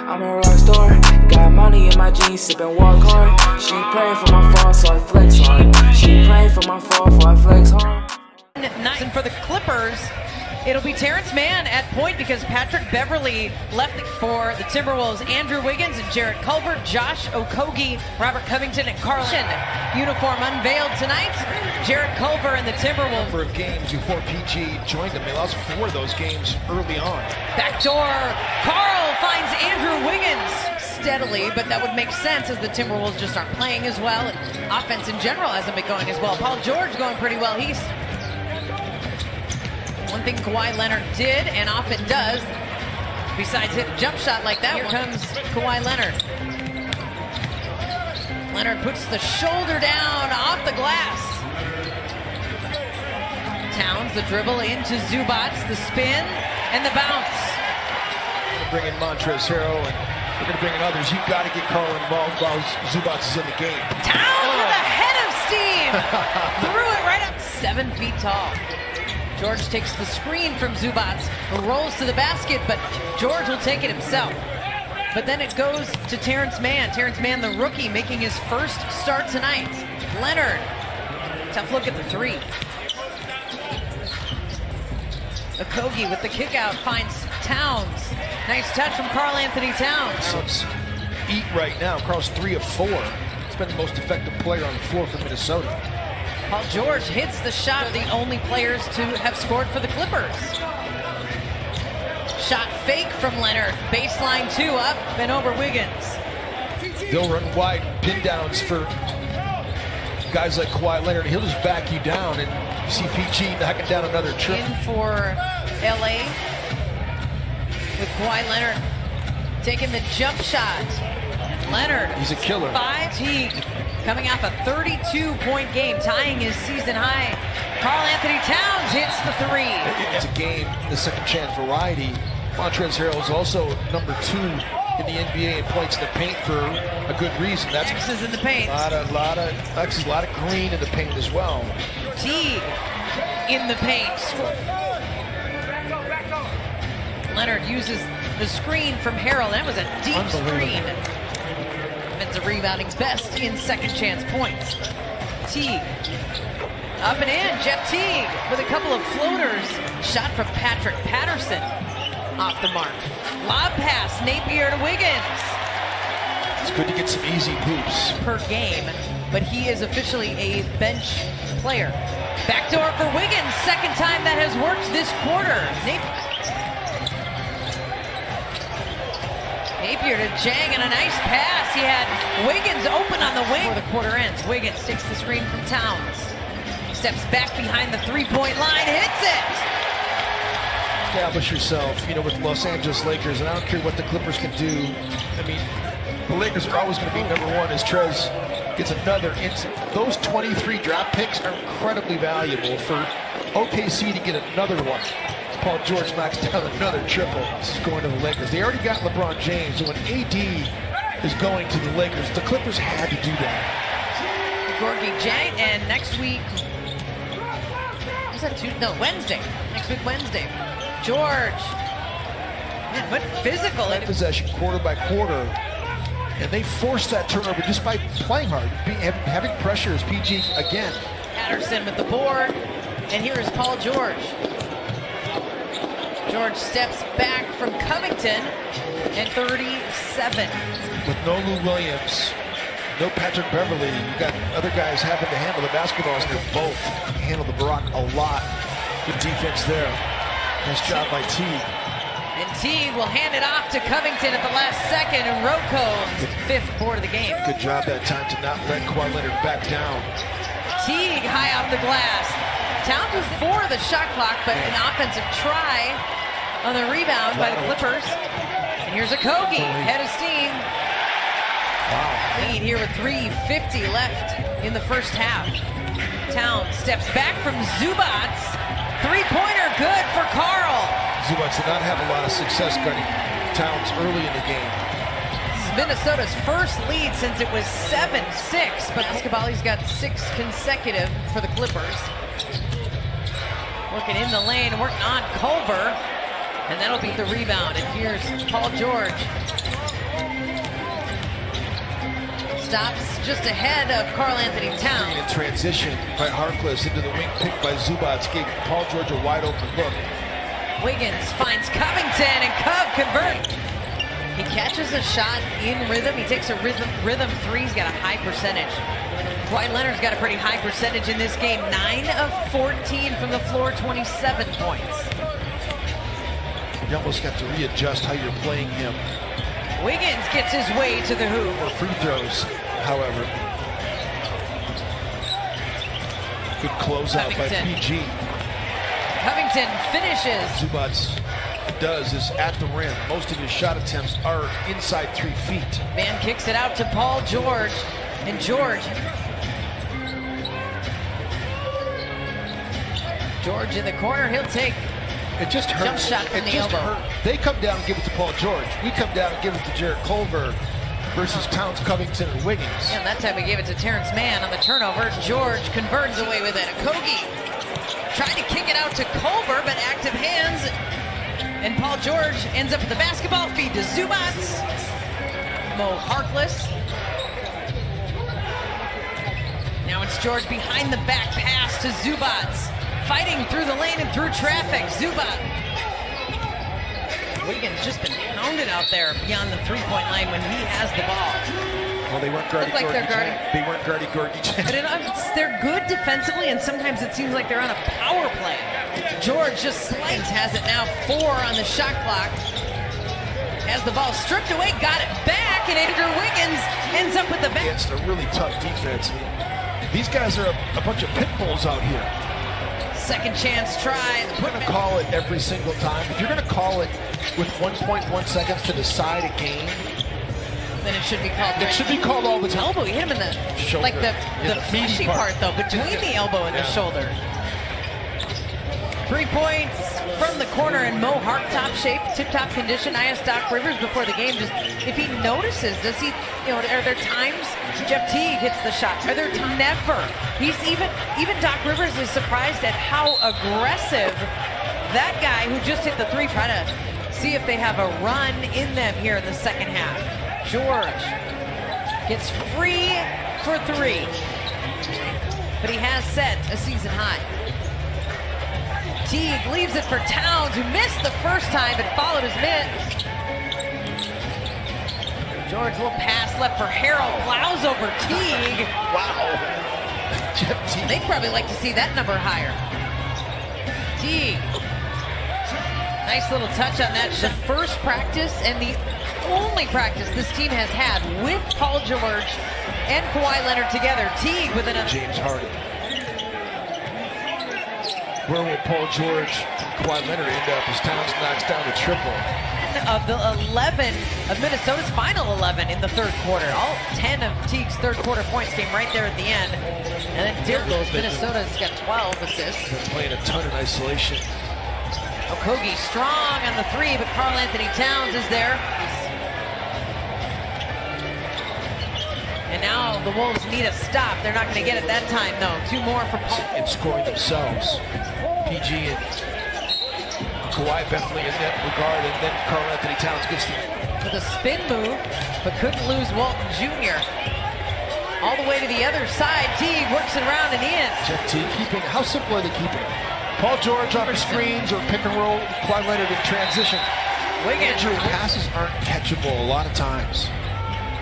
I'm a rock star, got money in my jeans, sippin' walk hard. She praying for my fall, so I flex hard. She praying for my fall, so I flex hard. And for the Clippers, it'll be Terrence Mann at point because Patrick Beverley left for the Timberwolves. Andrew Wiggins and Jarrett Culver, Josh Okogie, Robert Covington, and Carl uniform unveiled tonight. Jarrett Culver and the Timberwolves. Number of games before PG joined them. They lost 4 of those games early on. Backdoor, Carl finds Andrew Wiggins steadily, but that would make sense as the Timberwolves just aren't playing as well. And offense in general hasn't been going as well. Paul George going pretty well. He's one thing Kawhi Leonard did and often does, besides hit a jump shot like that. Here comes Kawhi Leonard. Leonard puts the shoulder down off the glass. Towns, the dribble into Zubac, the spin, and the bounce. Bring in Montrezl Harrell, and we're going to bring in others. You've got to get Carl involved while Zubac is in the game. Towns with a head of steam! Threw it right up 7 feet tall. George takes the screen from Zubac, rolls to the basket, but George will take it himself. But then it goes to Terrence Mann. Terrence Mann, the rookie, making his first start tonight. Leonard, tough look at the 3. Okogie with the kick out finds Towns. Nice touch from Karl Anthony Towns. Eat right now. Carl's 3 of 4. He's been the most effective player on the floor for Minnesota. Paul George hits the shot, the only players to have scored for the Clippers. Shot fake from Leonard, baseline 2 up and over Wiggins. They'll run wide pin downs for guys like Kawhi Leonard. He'll just back you down, and you see PG knocking down another trip. In for LA with Kawhi Leonard taking the jump shot. Leonard, he's a killer. 5 Teague coming off a 32-point game, tying his season high. Karl Anthony Towns hits the 3. It's a game, the second chance variety. Montrezl Harrell is also number 2 in the NBA in points in the paint for a good reason. That's X's in the paint. A lot of X's, a lot of green in the paint as well. Teague in the paint. Leonard uses the screen from Harrell. That was a deep screen. Defensive rebounding's best in second chance points. Teague. Up and in. Jeff Teague with a couple of floaters. Shot from Patrick Patterson. Off the mark. Lob pass. Napier to Wiggins. It's good to get some easy hoops Per game, but he is officially a bench player. Backdoor for Wiggins. Second time that has worked this quarter. Napier to Jang and a nice pass. He had Wiggins open on the wing before the quarter ends. Wiggins takes the screen from Towns. Steps back behind the 3-point line, hits it! Establish yourself, with the Los Angeles Lakers, and I don't care what the Clippers can do. I mean, the Lakers are always going to be number 1 as Trez gets another instant. Those 23 draft picks are incredibly valuable for OKC to get another one. Paul George knocks down another triple. This is going to the Lakers. They already got LeBron James, and when AD is going to the Lakers, the Clippers had to do that. Gorgie Jang, and next week, was that Tuesday? No, Wednesday. Next week, Wednesday. George. Man, what physical. That possession quarter by quarter, and they forced that turnover just by playing hard, having pressure as PG again. Patterson with the board, and here is Paul George. George steps back from Covington, and 37. With no Lou Williams, no Patrick Beverley, you got other guys having to handle the basketballs, and they both handle the block a lot. Good defense there. Nice job by Teague. And Teague will hand it off to Covington at the last second, and Rocco, 5th board of the game. Good job that time to not let Kawhi Leonard back down. Teague high off the glass. Towns was 4 of the shot clock, but an offensive try on the rebound by the Clippers. And here's Okogie, head of steam. Wow. Lead here with 3:50 left in the first half. Towns steps back from Zubac. 3-pointer good for Carl. Zubac did not have a lot of success guarding Towns early in the game. This is Minnesota's first lead since it was 7-6, but Cavalier's got 6 consecutive for the Clippers. Working in the lane, working on Culver, and that'll be the rebound. And here's Paul George. stops just ahead of Karl Anthony Towns. In transition by Harkless into the wing pick by Zubac, gave Paul George a wide open look. Wiggins finds Covington, and Cov converts. He catches a shot in rhythm. He takes a rhythm three. He's got a high percentage. Kawhi Leonard's got a pretty high percentage in this game. 9 of 14 from the floor, 27 points. You almost got to readjust how you're playing him. Wiggins gets his way to the hoop. Or free throws, however. Good closeout by PG. Covington finishes. Zubac does is at the rim. Most of his shot attempts are inside 3 feet. Man kicks it out to Paul George. And George in the corner. He'll take it just hurts. Jump shot from the elbow. They come down and give it to Paul George. We come down and give it to Jarrett Culver versus Towns, Covington, and Wiggins. Yeah, and that time we gave it to Terrence Mann on the turnover. George converts away with it. Okogie tried to kick it out to Culver, but active hands. And Paul George ends up with the basketball. Feed to Zubac. Mo Harkless. Now it's George behind the back pass to Zubac. Fighting through the lane and through traffic. Zubac. Wiggins just been pounded out there beyond the three-point line when he has the ball. Well, they weren't guarding Gordon. They weren't guarding Gordon. But they're good defensively, and sometimes it seems like they're on a power play. George just slides, has it now 4 on the shot clock. Has the ball stripped away, got it back, and Andrew Wiggins ends up with the back. It's a really tough defense. These guys are a bunch of pit bulls out here. Second chance try. You're going to call it every single time. If you're going to call it with 1.1 seconds to decide a game, then it should be called. It should be called all the time. Elbow, he hit him in the shoulder. Like the fleshy part though, between the elbow and the shoulder. 3 points from the corner in Mo Hark top shape, tip-top condition. I asked Doc Rivers before the game, just if he notices, does he, are there times Jeff Teague hits the shot? Are there never? He's even Doc Rivers is surprised at how aggressive that guy who just hit the three try to see if they have a run in them here in the second half. George gets free for 3, but he has set a season high. Teague leaves it for Towns, who missed the first time but followed his miss. George, little pass left for Harrell, plows over Teague. Wow. They'd probably like to see that number higher. Teague. Nice little touch on that. The first practice and the only practice this team has had with Paul George and Kawhi Leonard together. Teague with another. James Harden. Where will Paul George and Kawhi Leonard end up as Towns knocks down the triple? Of the 11 of Minnesota's final 11 in the third quarter. All 10 of Teague's third quarter points came right there at the end. And then Minnesota's got 12 assists. They're playing a ton in isolation. Okogie strong on the 3, but Karl Anthony Towns is there. And now the Wolves need a stop. They're not going to get it that time, though. 2 more for Paul. And scoring themselves. PG and Kawhi definitely in that regard, and then Karl Anthony Towns gets with a spin move, but couldn't lose Walton Jr. All the way to the other side. Teague works it around and in. Jeff Teague keeping, how simple are they keeping? Paul George on the screens or pick and roll, Kawhi Leonard in transition. Wiggins. Passes aren't catchable a lot of times.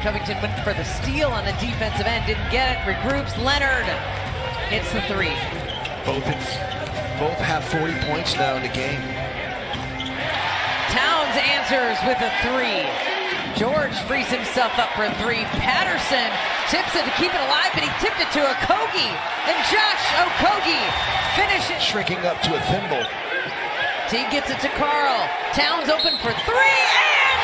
Covington went for the steal on the defensive end, didn't get it, regroups. Leonard hits the 3. Both have 40 points now in the game. Towns answers with a 3. George frees himself up for a 3. Patterson tips it to keep it alive, but he tipped it to Okogie. And Josh Okogie finishes. Shrinking up to a thimble. Teague gets it to Karl. Towns open for 3 and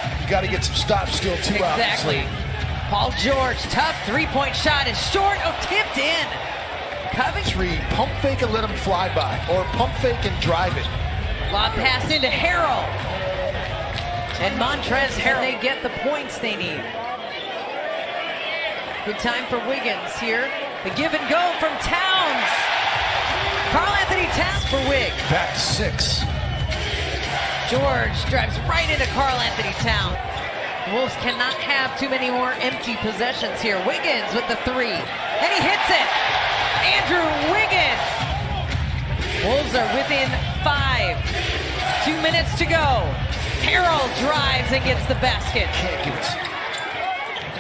1. You got to get some stops still, too. Exactly. Obviously. Paul George, tough 3-point shot is short. Oh, tipped in. Covington. Pump fake and let him fly by, or pump fake and drive it. Lob pass into Harrell. And Montrezl Harrell, they get the points they need. Good time for Wiggins here. The give and go from Towns. Karl Anthony Towns for Wiggs. Back 6. George drives right into Karl Anthony Towns. Wolves cannot have too many more empty possessions here. Wiggins with the three, and he hits it. Andrew Wiggins. Wolves are within 5. 2 minutes to go. Harrell drives and gets the basket.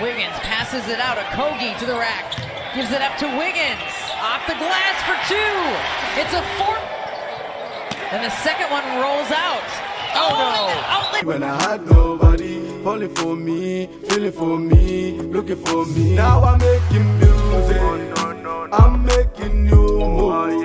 Wiggins passes it out. Okogie to the rack. Gives it up to Wiggins. Off the glass for 2. It's a 4. And the second one rolls out. Oh no! When I had nobody falling for me, feeling for me, looking for me. Now I'm making music. I'm making new moves.